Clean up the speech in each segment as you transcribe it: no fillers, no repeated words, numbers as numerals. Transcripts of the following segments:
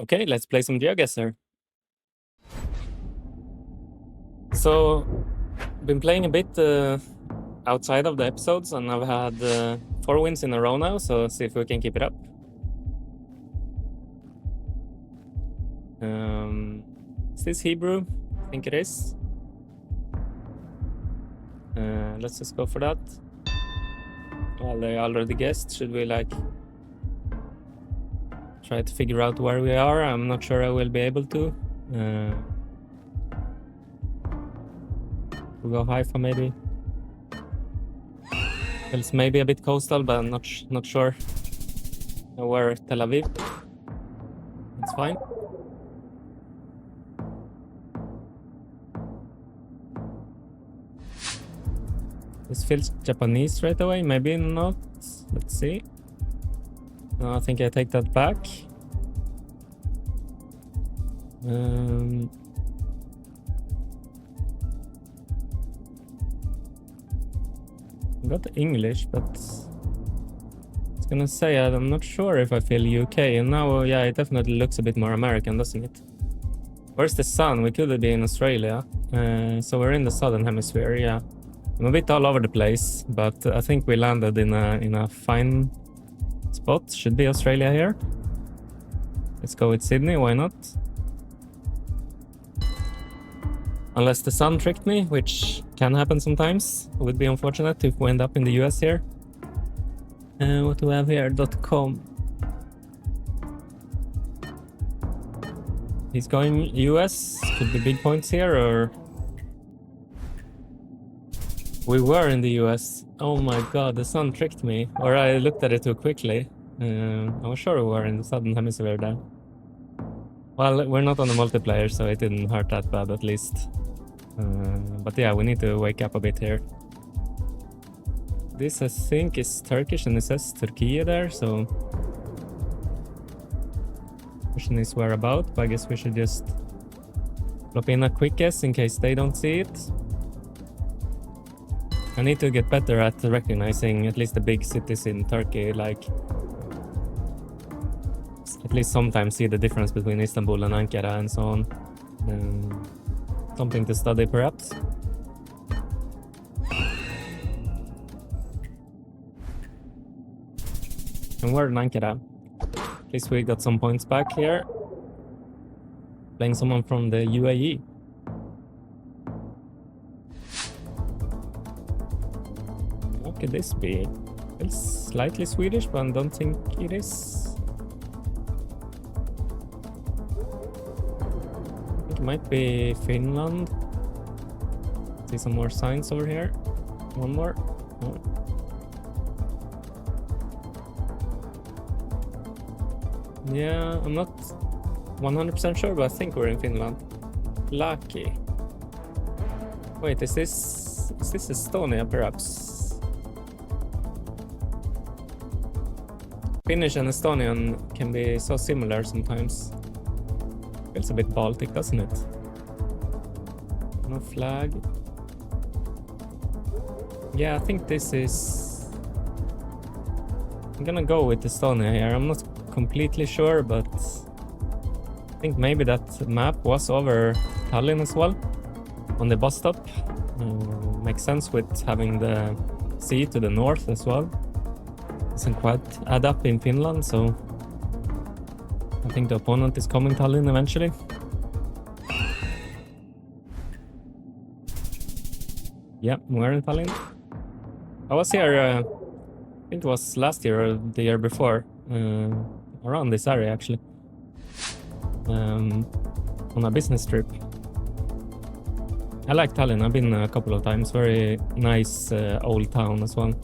Okay, let's play some GeoGuessr. So, been playing a bit outside of the episodes, and I've had 4 wins in a row now, so see if we can keep it up. Is this Hebrew? I think it is. Let's just go for that. Well, they already guessed. Should we try to figure out where we are? I'm not sure I will be able to. We'll go Haifa maybe. It's maybe a bit coastal, but I'm not sure where Tel Aviv. It's fine. This feels Japanese right away, maybe not. Let's see. No, I think I take that back. I got English, but I was gonna say I'm not sure if I feel UK, and now yeah, it definitely looks a bit more American, doesn't it? Where's the sun? We could be in Australia. So we're in the southern hemisphere, yeah. I'm a bit all over the place, but I think we landed in a fine spot. Should be Australia here. Let's go with Sydney, why not? Unless the sun tricked me, which can happen sometimes. It would be unfortunate if we end up in the US here. What do we have here? .com. He's going US. Could be big points here, or... We were in the US. Oh my god, the sun tricked me. Or I looked at it too quickly. I was sure we were in the southern hemisphere there. Well, we're not on the multiplayer, so it didn't hurt that bad at least. But yeah, we need to wake up a bit here. This I think is Turkish, and it says Turkey there, so... Question is whereabout, but I guess we should just drop in a quick guess in case they don't see it. I need to get better at recognizing at least the big cities in Turkey, like... At least sometimes see the difference between Istanbul and Ankara and so on. Something to study perhaps. And we're in Ankara. At least we got some points back here. Playing someone from the UAE. What could this be? It's slightly Swedish, but I don't think it is. It might be Finland. See some more signs over here. One more. Oh. Yeah, I'm not 100% sure, but I think we're in Finland. Lucky. Wait, is this Estonia perhaps? Finnish and Estonian can be so similar sometimes. Feels a bit Baltic, doesn't it? No flag. Yeah, I think this is... I'm gonna go with Estonia here. I'm not completely sure, but I think maybe that map was over Tallinn as well, on the bus stop. Makes sense with having the sea to the north as well. Doesn't quite add up in Finland, so I think the opponent is coming Tallinn eventually. Yeah, we're in Tallinn. I was here, I think it was last year or the year before, around this area actually, on a business trip. I like Tallinn, I've been a couple of times, very nice old town as well.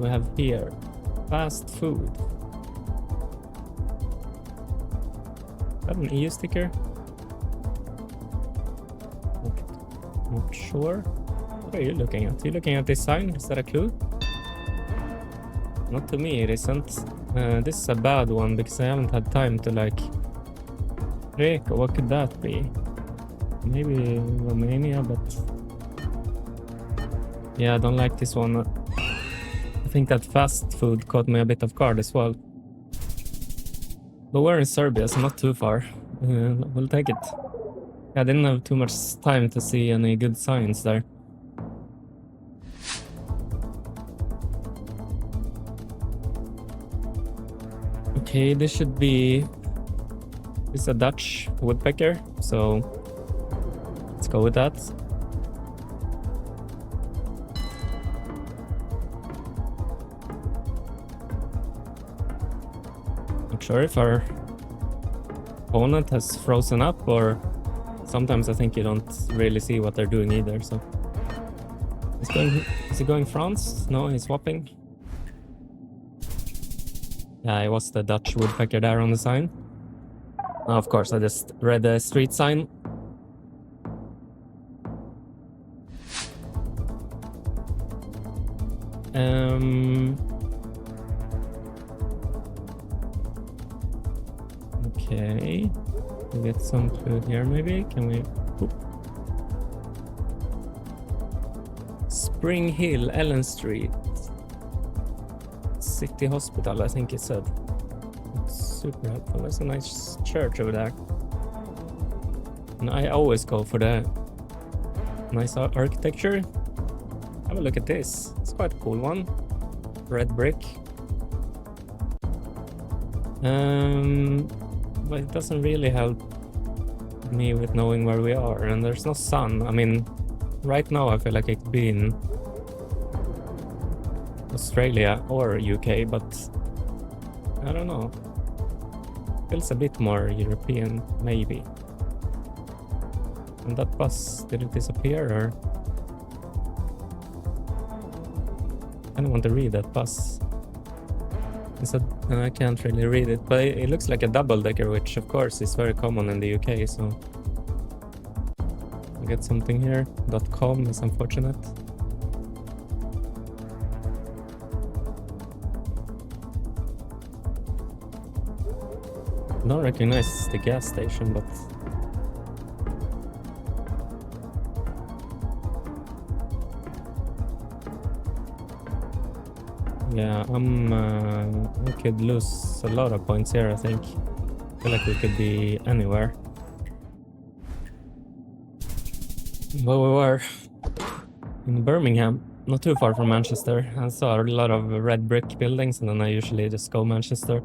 We have here fast food. Is that an EU sticker? Not sure. What are you looking at? Are you looking at this sign? Is that a clue? Not to me, it isn't. This is a bad one because I haven't had time to like... Reko, what could that be? Maybe Romania, but... Yeah, I don't like this one. think that fast food caught me a bit off guard as well. But we're in Serbia, so not too far. We'll take it. I didn't have too much time to see any good signs there. Okay, this should be... It's a Dutch woodpecker, so let's go with that. Not sure if our opponent has frozen up, or sometimes I think you don't really see what they're doing either, so... Is he going France? No, he's swapping. Yeah, it was the Dutch woodpecker there on the sign. Oh, of course, I just read the street sign. Okay. We get some clue here, maybe? Can we... Oop. Spring Hill, Ellen Street. City Hospital, I think it said. It's super helpful. There's a nice church over there. And I always go for the nice architecture. Have a look at this. It's quite a cool one. Red brick. But it doesn't really help me with knowing where we are. And there's no sun. I mean, right now I feel like it could be in Australia or UK, but I don't know. Feels a bit more European, maybe. And that bus, did it disappear, or? I don't want to read that bus. I can't really read it, but it looks like a double-decker, which of course is very common in the UK, so... I get something here. .com is unfortunate. I don't recognize the gas station, but... Yeah, we could lose a lot of points here, I think. I feel like we could be anywhere. But we were in Birmingham, not too far from Manchester. I saw a lot of red brick buildings, and then I usually just go Manchester.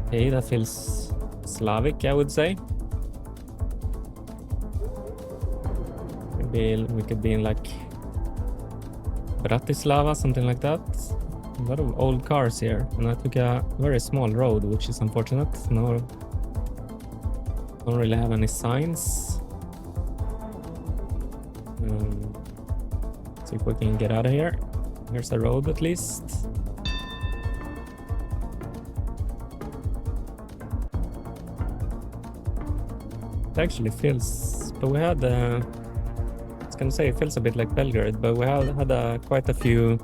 Okay, that feels Slavic, I would say. We could be in like Bratislava, something like that. A lot of old cars here, and I took a very small road, which is unfortunate. No, don't really have any signs. See if we can get out of here. Here's a road at least. It actually feels, but we had I was gonna say it feels a bit like Belgrade, but we had quite a few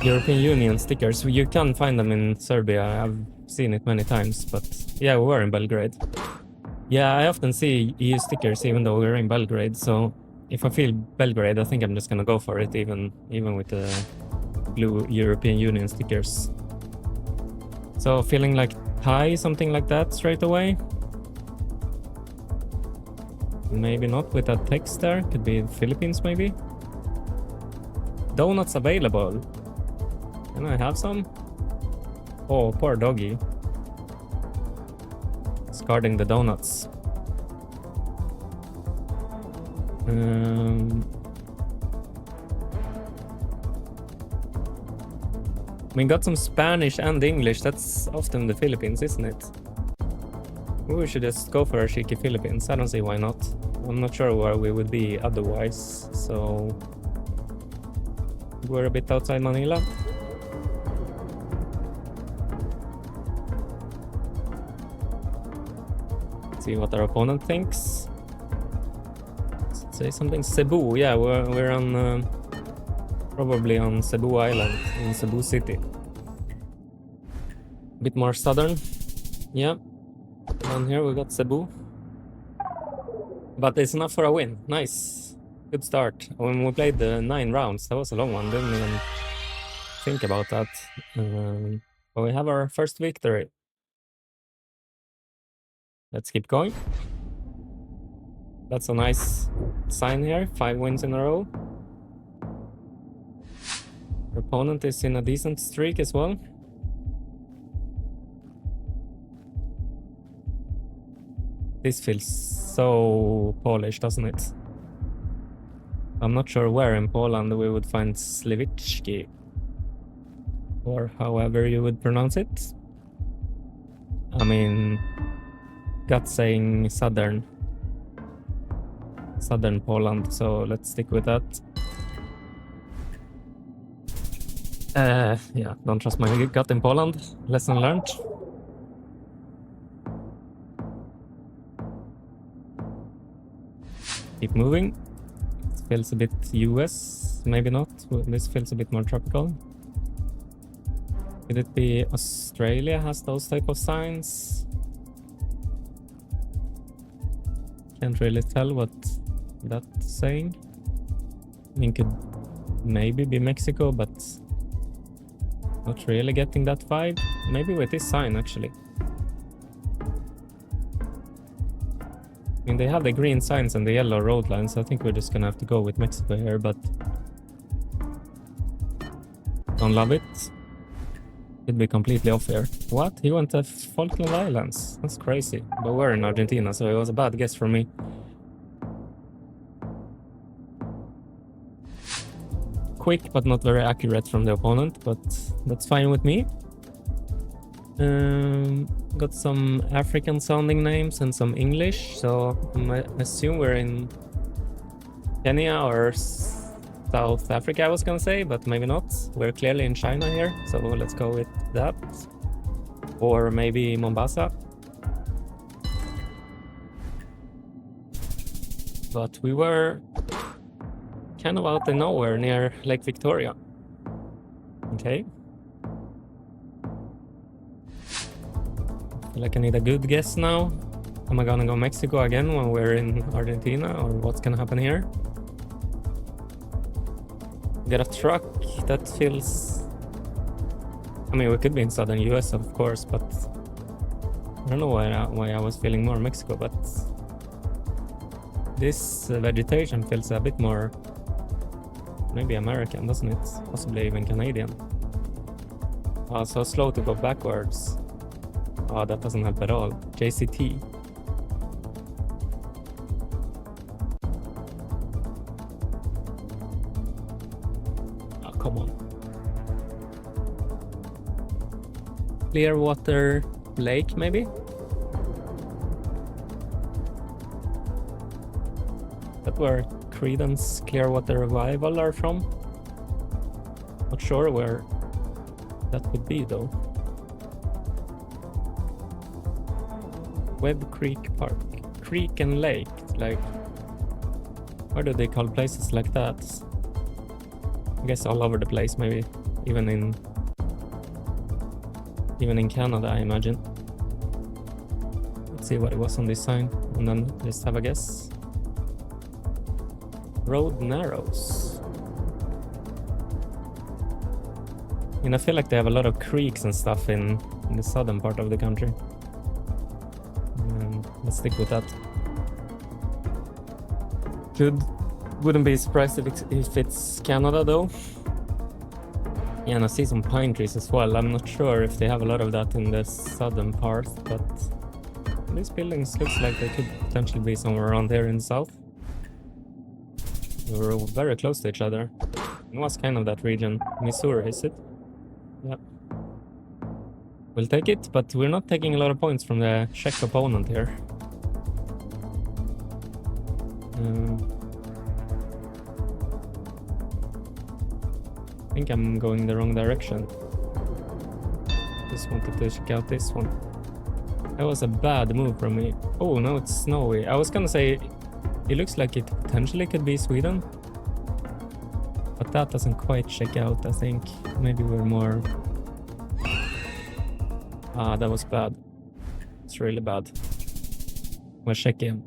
European Union stickers. You can find them in Serbia. I've seen it many times, but yeah, we were in Belgrade. Yeah, I often see EU stickers even though we're in Belgrade, so if I feel Belgrade, I think I'm just gonna go for it, even with the blue European Union stickers. So feeling like Thai, something like that straight away. Maybe not with that text there. Could be Philippines, maybe. Donuts available. Can I have some? Oh, poor doggy. It's guarding the donuts. We got some Spanish and English. That's often the Philippines, isn't it? We should just go for a cheeky Philippines. I don't see why not. I'm not sure where we would be otherwise, so... We're a bit outside Manila. Let's see what our opponent thinks. Let's say something. Cebu, yeah, we're on... probably on Cebu Island, in Cebu City. A bit more southern. Yeah. Down here we got Cebu. But it's enough for a win. Nice. Good start. When we played the 9 rounds, that was a long one. Didn't even think about that. But we have our first victory. Let's keep going. That's a nice sign here. 5 wins in a row. Our opponent is in a decent streak as well. This feels so Polish, doesn't it? I'm not sure where in Poland we would find Slivicki, or however you would pronounce it. I mean, gut saying southern Poland, so let's stick with that. Yeah, don't trust my gut in Poland. Lesson learned. Keep moving. It feels a bit US, maybe not. This feels a bit more tropical. Could it be Australia has those type of signs? Can't really tell what that's saying. I mean, could maybe be Mexico, but not really getting that vibe. Maybe with this sign, actually. I mean, they have the green signs and the yellow road lines. I think we're just gonna have to go with Mexico here, but don't love it. Could be completely off here. What? He went to Falkland Islands. That's crazy. But we're in Argentina, so it was a bad guess for me. Quick, but not very accurate from the opponent, but that's fine with me. Got some African sounding names and some English, so I assume we're in Kenya or South Africa, I was gonna say, but maybe not. We're clearly in China here, so let's go with that. Or maybe Mombasa. But we were kind of out in nowhere near Lake Victoria. Okay. I feel like I need a good guess now. Am I gonna go Mexico again when we're in Argentina, or what's gonna happen here? Get a truck that feels... I mean, we could be in southern US, of course, but I don't know why I was feeling more Mexico, but this vegetation feels a bit more maybe American, doesn't it? Possibly even Canadian. So slow to go backwards. Oh, that doesn't help at all. JCT. Oh, come on. Clearwater Lake, maybe? That where Creedence Clearwater Revival are from? Not sure where that would be though. Webb Creek Park. Creek and Lake, like, where do they call places like that? I guess all over the place, maybe even in Canada, I imagine. Let's see what it was on this sign and then just have a guess. Road Narrows. And I feel like they have a lot of creeks and stuff in the southern part of the country. Let's stick with that. Wouldn't be surprised if it's Canada though. Yeah, and I see some pine trees as well. I'm not sure if they have a lot of that in the southern part, but these buildings looks like they could potentially be somewhere around there in the south. We're very close to each other. It was kind of that region. Missouri, is it? Yeah. We'll take it, but we're not taking a lot of points from the Czech opponent here. I think I'm going the wrong direction. Just wanted to check out this one. That was a bad move from me. Oh, no, it's snowy. I was gonna say, it looks like it potentially could be Sweden. But that doesn't quite check out, I think. Maybe we're more... Ah, that was bad. It's really bad. We're checking.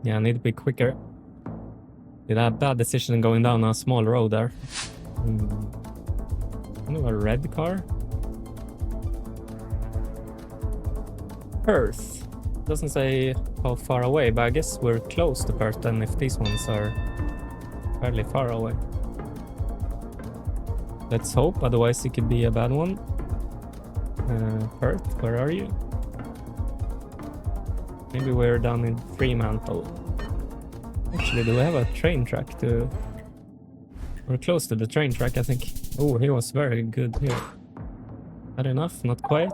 Yeah, I need to be quicker. Did I have a bad decision going down a small road there? A red car? Perth. Doesn't say how far away, but I guess we're close to Perth then if these ones are fairly far away. Let's hope, otherwise it could be a bad one. Perth, where are you? Maybe we're down in Fremantle. Actually, do we have a train track to... We're close to the train track, I think. Oh, he was very good here. Not enough, not quite.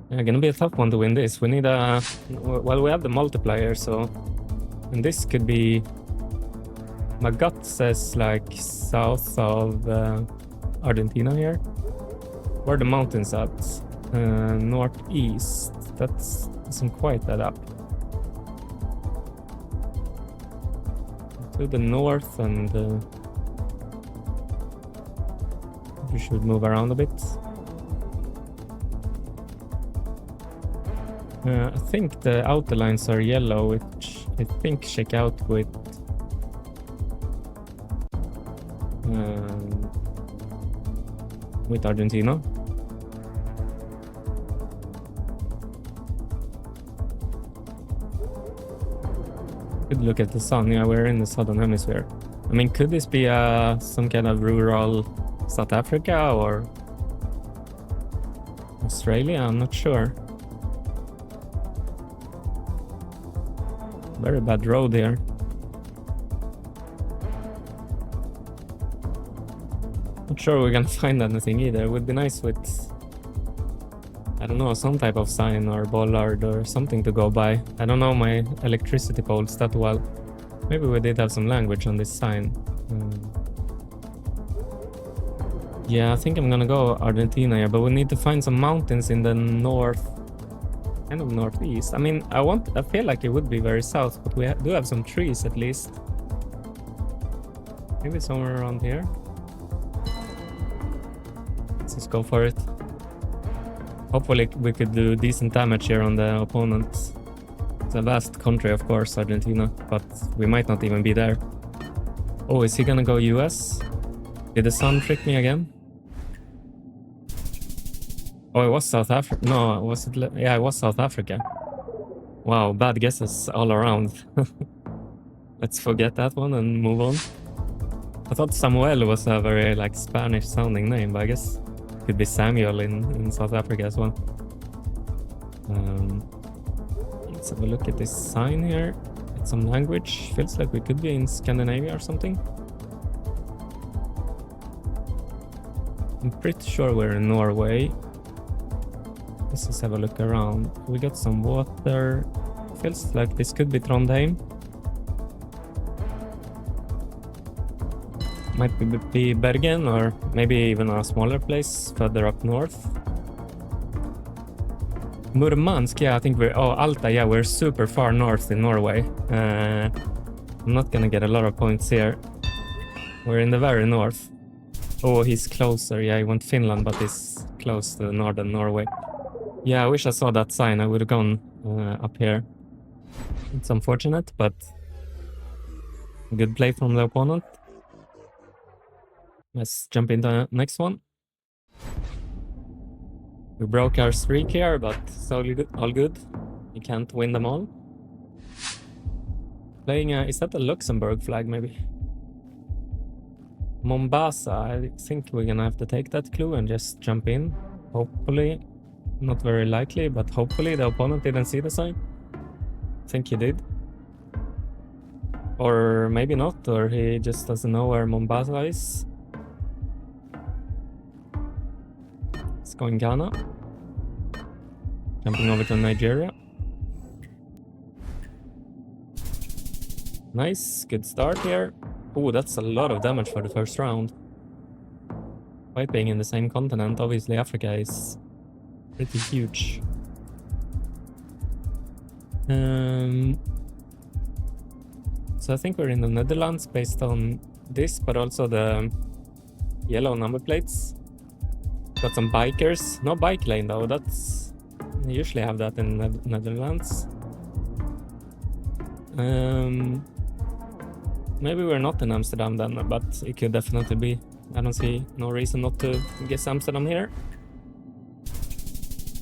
Yeah, gonna be a tough one to win this. We need a... Well, we have the multiplier, so... And this could be... My gut says like south of Argentina here. Where are the mountains at? Northeast. That doesn't quite add up. To the north, and we should move around a bit. I think the outer lines are yellow, which I think shake out with Argentina. Good look at the sun. Yeah, we're in the southern hemisphere. I mean, could this be some kind of rural South Africa or Australia? I'm not sure. Very bad road here. Not sure we're gonna find anything either. It would be nice with, I don't know, some type of sign or bollard or something to go by. I don't know my electricity poles that well. Maybe we did have some language on this sign. Yeah, I think I'm gonna go Argentina here, but we need to find some mountains in the north, kind of northeast. I mean, I feel like it would be very south, but we do have some trees at least. Maybe somewhere around here. Let's just go for it. Hopefully we could do decent damage here on the opponent. It's a vast country, of course, Argentina, but we might not even be there. Oh, is he gonna go US? Did the sun trick me again? Oh, it was South Africa. No, was it? Yeah, it was South Africa. Wow, bad guesses all around. Let's forget that one and move on. I thought Samuel was a very like Spanish sounding name, but I guess it could be Samuel in South Africa as well. Let's have a look at this sign here. It's some language. Feels like we could be in Scandinavia or something. I'm pretty sure we're in Norway. Let's just have a look around. We got some water. Feels like this could be Trondheim. Might be Bergen, or maybe even a smaller place further up north. Murmansk, yeah, I think we're... Oh, Alta, yeah, we're super far north in Norway. I'm not gonna get a lot of points here. We're in the very north. Oh, he's closer. Yeah, he went Finland, but he's close to northern Norway. Yeah, I wish I saw that sign. I would have gone up here. It's unfortunate, but good play from the opponent. Let's jump into the next one. We broke our streak here, but it's all good. You can't win them all. Playing is that a Luxembourg flag, maybe? Mombasa, I think we're gonna have to take that clue and just jump in. Hopefully, not very likely, but hopefully the opponent didn't see the sign. I think he did. Or maybe not, or he just doesn't know where Mombasa is. Let's go in Ghana. Jumping over to Nigeria. Nice, good start here. Oh, that's a lot of damage for the first round. Despite being in the same continent, obviously Africa is pretty huge. So I think we're in the Netherlands based on this, but also the yellow number plates. Got some bikers. No bike lane though, that's They usually have that in the Netherlands. Maybe we're not in Amsterdam then, but it could definitely be. I don't see no reason not to guess Amsterdam here.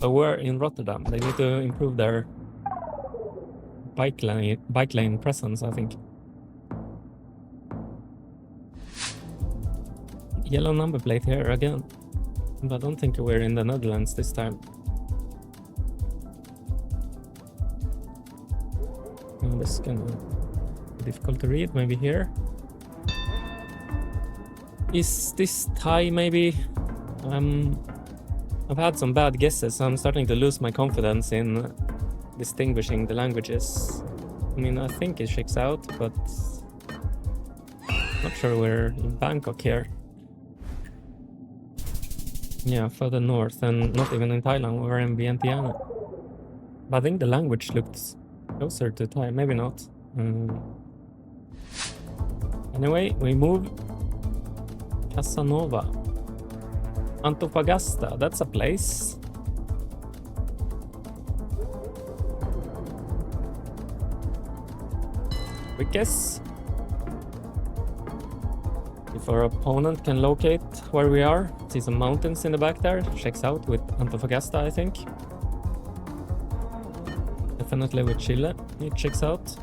But we're in Rotterdam. They need to improve their bike lane presence, I think. Yellow number plate here again. But I don't think we're in the Netherlands this time. Oh, this is gonna be difficult to read, maybe here. Is this Thai maybe? I've had some bad guesses, so I'm starting to lose my confidence in distinguishing the languages. I mean, I think it checks out, but not sure we're in Bangkok here. Yeah, further north, and not even in Thailand, we're in Vientiane. But I think the language looked closer to Thai, maybe not. Anyway, we move. Casanova. Antofagasta, that's a place. We guess if our opponent can locate where we are, see some mountains in the back there, checks out with Antofagasta, I think. Definitely with Chile, it checks out.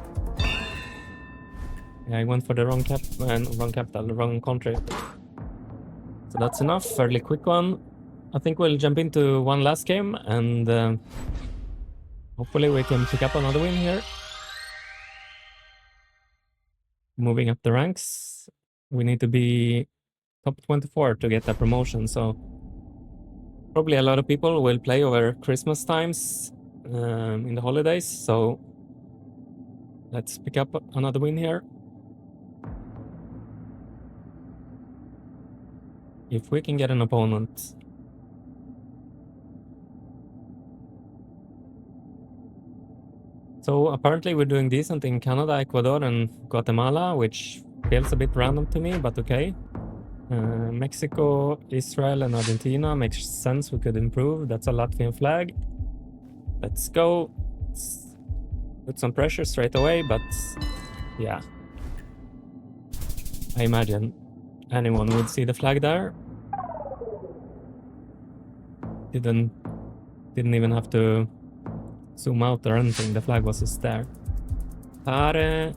Yeah, I went for the wrong capital, the wrong country. So that's enough, fairly quick one. I think we'll jump into one last game and hopefully we can pick up another win here. Moving up the ranks, we need to be top 24 to get that promotion, so probably a lot of people will play over Christmas times in the holidays, so let's pick up another win here. If we can get an opponent. So apparently we're doing decent in Canada, Ecuador and Guatemala, which feels a bit random to me, but okay. Mexico, Israel and Argentina makes sense, we could improve. That's a Latvian flag. Let's go. Let's put some pressure straight away, but yeah. I imagine anyone would see the flag there. Didn't even have to zoom out or anything, the flag was just there. Pare.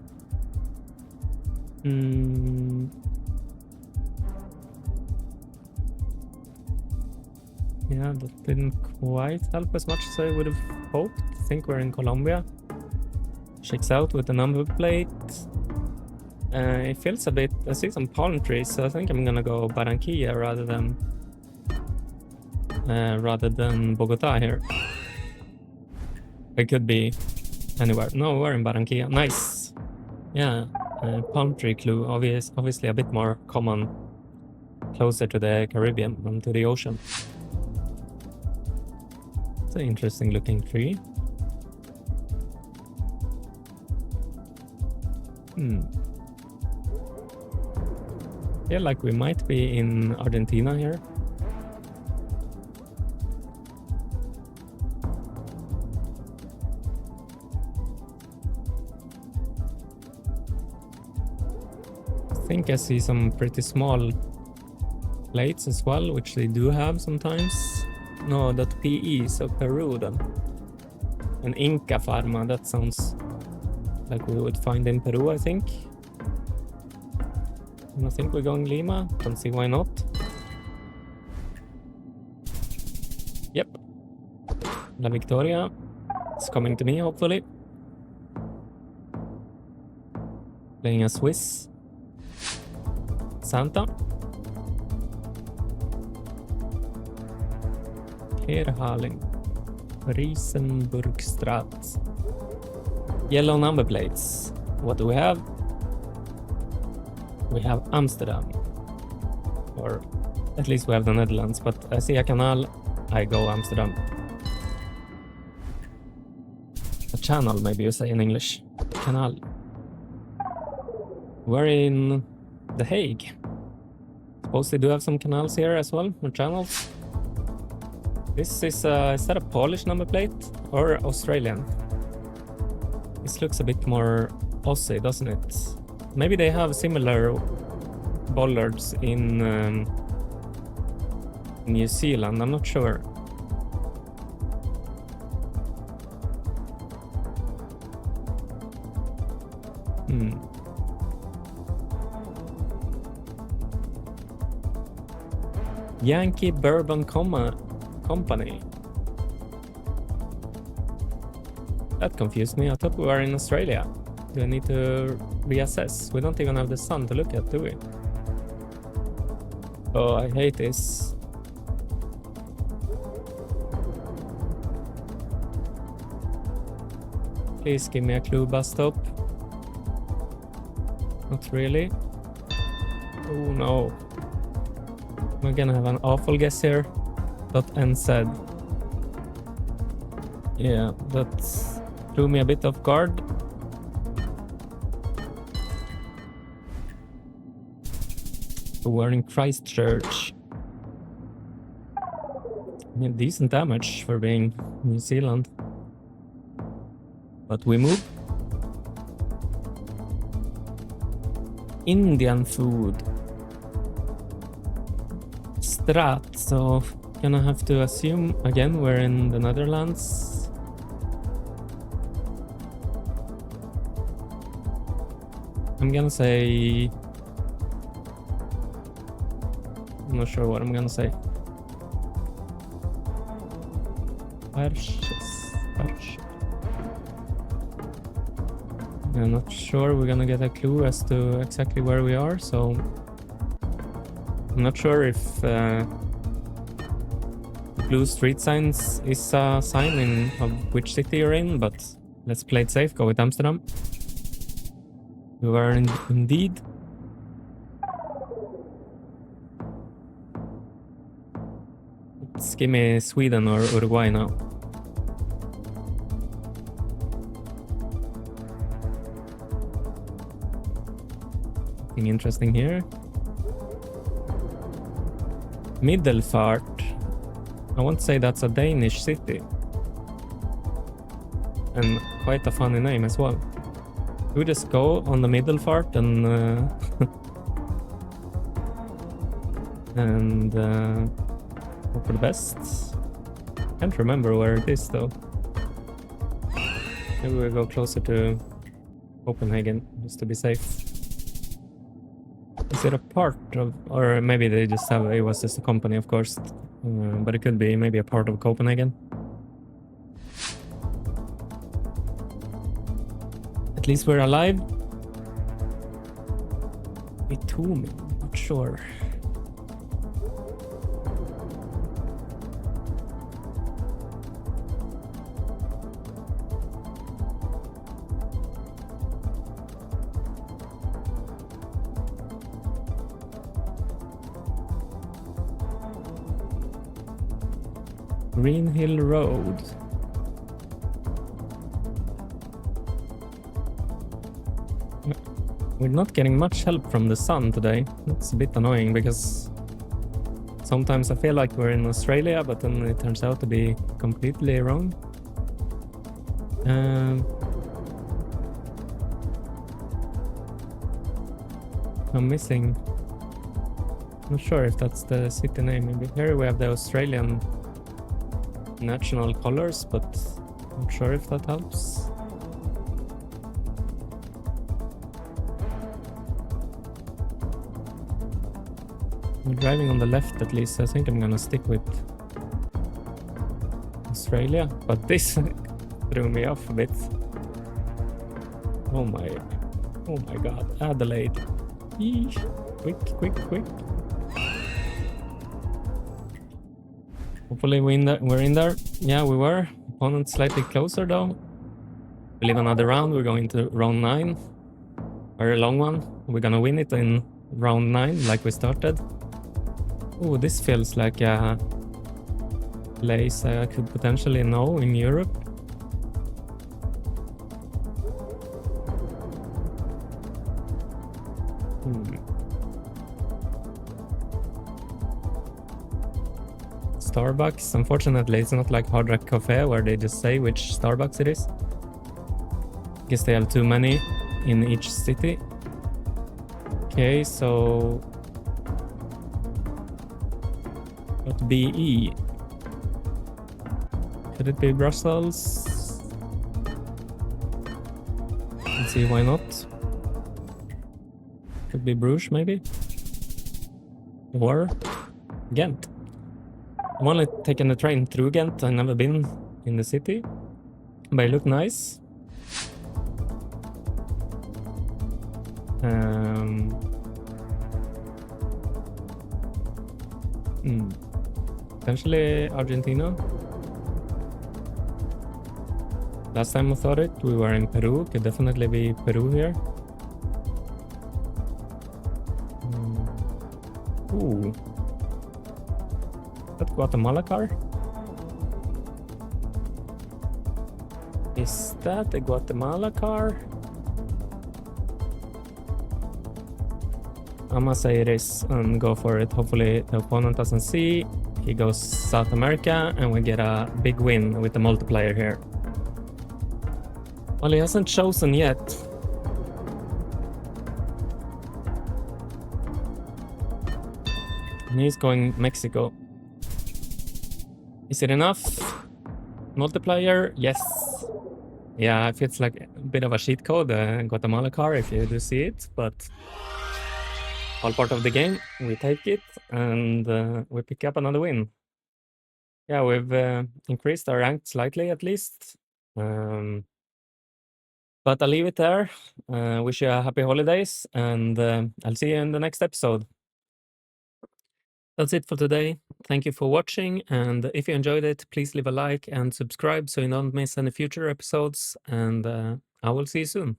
Yeah, that didn't quite help as much as I would have hoped. I think we're in Colombia. Checks out with the number plate. It feels a bit... I see some palm trees, so I think I'm gonna go Barranquilla rather than Bogota here. It could be anywhere. No, we're in Barranquilla. Nice. Yeah, palm tree clue. Obviously a bit more common closer to the Caribbean than to the ocean. It's an interesting looking tree. Feel like we might be in Argentina here. I think I see some pretty small plates as well, which they do have sometimes. No, .pe, so Peru then. An Inca Pharma, that sounds like we would find in Peru, I think. And I think we're going Lima, don't see why not. Yep. La Victoria. It's coming to me, hopefully. Playing a Swiss. Santa. Herhaling. Riesenburgstraat. Yellow number plates. What do we have? We have Amsterdam. Or at least we have the Netherlands, but I see a canal, I go Amsterdam. A channel, maybe you say in English. Canal. We're in The Hague. Suppose they do have some canals here as well, or channels. This is that a Polish number plate or Australian? This looks a bit more Aussie, doesn't it? Maybe they have similar bollards in New Zealand, I'm not sure. Yankee Bourbon Company. That confused me. I thought we were in Australia. Do I need to reassess? We don't even have the sun to look at, do we? Oh, I hate this. Please give me a clue, bus stop. Not really. Oh no. We're gonna have an awful guess here. .nz. Yeah, that threw me a bit off guard. We're in Christchurch. Yeah, decent damage for being New Zealand. But we move. Indian food. Strat, so gonna have to assume again we're in the Netherlands. I'm gonna say... I'm not sure what I'm gonna say. I'm not sure we're gonna get a clue as to exactly where we are, so I'm not sure if blue street signs is a sign of which city you're in, but let's play it safe, go with Amsterdam. We were indeed. Let's give me Sweden or Uruguay now. Nothing interesting here. Middelfart. I won't say that's a Danish city. And quite a funny name as well. We just go on the Middelfart and hope for the best. Can't remember where it is though. Maybe we'll go closer to Copenhagen just to be safe. Is it a part of, or maybe they just have, it was just a company of course, but it could be maybe a part of Copenhagen. At least we're alive. Bitumi, not sure. Green Hill Road. We're not getting much help from the sun today. That's a bit annoying because sometimes I feel like we're in Australia, but then it turns out to be completely wrong. I'm missing. Not sure if that's the city name. Maybe here we have the Australian national colors, but not sure if that helps. We're driving on the left at least. I think I'm gonna stick with Australia, but this threw me off a bit. Oh my god, Adelaide. Eesh. Quick. Hopefully we're in there. Yeah, we were. Opponent slightly closer though. We live another round. We're going to round 9. Very long one. We're gonna win it in round 9 like we started. Oh, this feels like a place I could potentially know in Europe. Starbucks. Unfortunately, it's not like Hard Rock Cafe where they just say which Starbucks it is. Guess they have too many in each city. Okay, so what BE? Could it be Brussels? Let's see, why not? Could be Bruges, maybe? Or Ghent. I've only taken the train through Ghent. I've never been in the city, but it looked nice. Potentially Argentina. Last time I thought it, we were in Peru. Could definitely be Peru here. Ooh. That Guatemala car? Is that a Guatemala car? I must say it is and go for it. Hopefully the opponent doesn't see. He goes South America and we get a big win with the multiplier here. Well, he hasn't chosen yet. And he's going Mexico. Is it enough? Multiplier? Yes. Yeah, it feels like a bit of a cheat code, Guatemala car, if you do see it, but all part of the game. We take it and we pick up another win. Yeah, we've increased our rank slightly at least. But I'll leave it there. Wish you a happy holidays and I'll see you in the next episode. That's it for today. Thank you for watching, and if you enjoyed it, please leave a like and subscribe so you don't miss any future episodes, and I will see you soon.